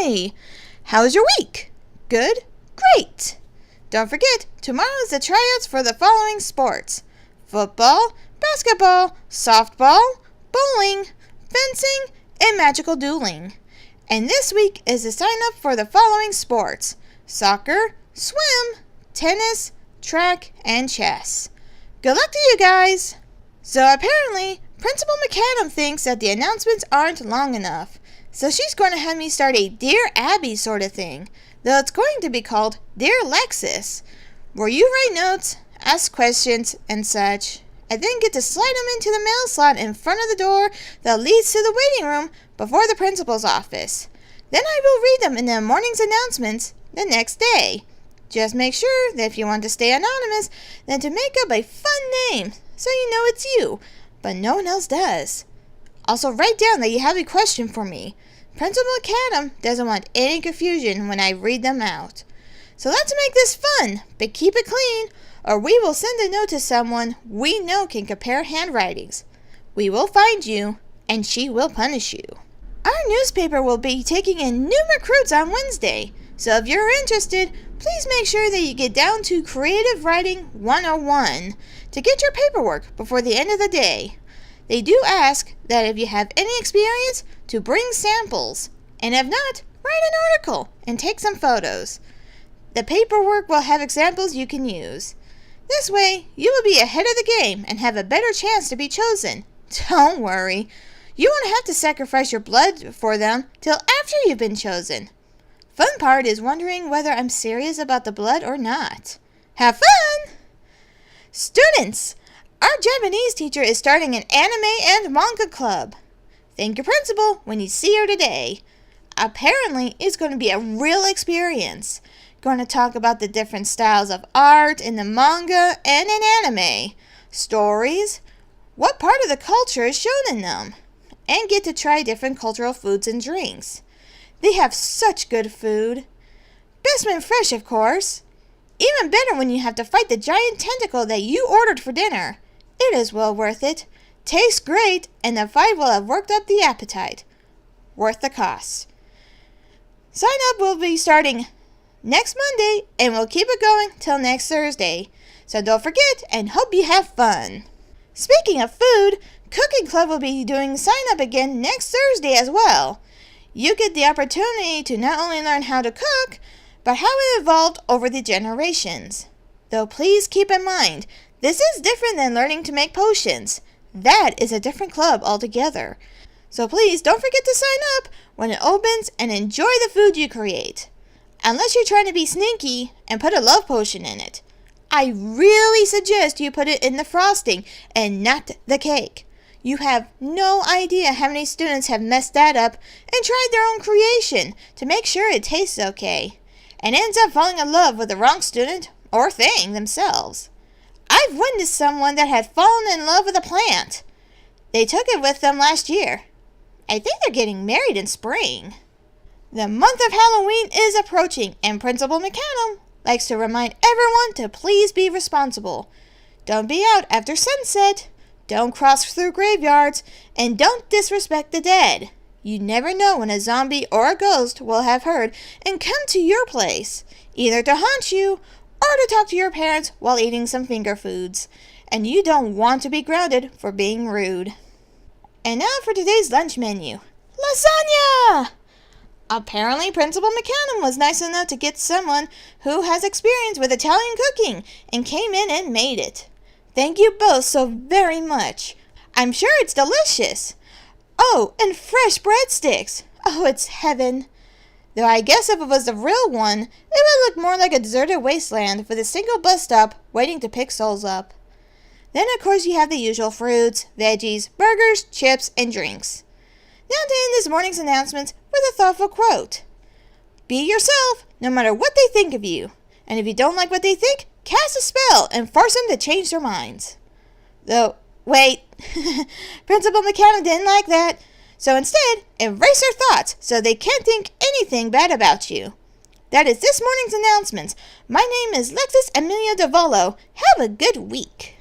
Hi! How's your week? Good? Great! Don't forget, tomorrow is the tryouts for the following sports: football, basketball, softball, bowling, fencing, and magical dueling. And this week is the sign up for the following sports: soccer, swim, tennis, track, and chess. Good luck to you guys! So apparently, Principal McAdam thinks that the announcements aren't long enough, so she's going to have me start a Dear Abby sort of thing, though it's going to be called Dear Lexus, where you write notes, ask questions, and such, and then get to slide them into the mail slot in front of the door that leads to the waiting room before the principal's office. Then I will read them in the morning's announcements the next day. Just make sure that if you want to stay anonymous, then to make up a fun name so you know it's you, but no one else does. Also write down that you have a question for me. Principal McAdam doesn't want any confusion when I read them out. So let's make this fun, but keep it clean, or we will send a note to someone we know can compare handwritings. We will find you, and she will punish you. Our newspaper will be taking in new recruits on Wednesday, so if you're interested, please make sure that you get down to Creative Writing 101 to get your paperwork before the end of the day. They do ask that if you have any experience, to bring samples, and if not, write an article and take some photos. The paperwork will have examples you can use. This way, you will be ahead of the game and have a better chance to be chosen. Don't worry, you won't have to sacrifice your blood for them till after you've been chosen. Fun part is wondering whether I'm serious about the blood or not. Have fun! Students, our Japanese teacher is starting an anime and manga club. Thank your principal when you see her today. Apparently, it's going to be a real experience. Going to talk about the different styles of art in the manga and in anime, stories, what part of the culture is shown in them, and get to try different cultural foods and drinks. They have such good food. Best when fresh, of course. Even better when you have to fight the giant tentacle that you ordered for dinner. It is well worth it. Tastes great, and the fight will have worked up the appetite. Worth the cost. Sign up will be starting next Monday, and we'll keep it going till next Thursday. So don't forget, and hope you have fun. Speaking of food, Cooking Club will be doing sign up again next Thursday as well. You get the opportunity to not only learn how to cook, but how it evolved over the generations. Though please keep in mind, this is different than learning to make potions. That is a different club altogether. So please don't forget to sign up when it opens and enjoy the food you create. Unless you're trying to be sneaky and put a love potion in it. I really suggest you put it in the frosting and not the cake. You have no idea how many students have messed that up and tried their own creation to make sure it tastes okay, and ends up falling in love with the wrong student or thing themselves. I've witnessed someone that had fallen in love with a plant. They took it with them last year. I think they're getting married in spring. The month of Halloween is approaching, and Principal McAdam likes to remind everyone to please be responsible. Don't be out after sunset. Don't cross through graveyards, and don't disrespect the dead. You never know when a zombie or a ghost will have heard and come to your place, either to haunt you or to talk to your parents while eating some finger foods, and you don't want to be grounded for being rude. And now for today's lunch menu. Lasagna! Apparently, Principal McAdam was nice enough to get someone who has experience with Italian cooking and came in and made it. Thank you both so very much. I'm sure it's delicious. Oh, and fresh breadsticks. Oh, it's heaven. Though I guess if it was the real one, it would look more like a deserted wasteland with a single bus stop waiting to pick souls up. Then, of course, you have the usual fruits, veggies, burgers, chips, and drinks. Now to end this morning's announcements with a thoughtful quote. Be yourself, no matter what they think of you. And if you don't like what they think, cast a spell and force them to change their minds. Though, wait, Principal McAdam didn't like that. So instead, erase their thoughts so they can't think anything bad about you. That is this morning's announcements. My name is Lexus Amelia Davolo. Have a good week.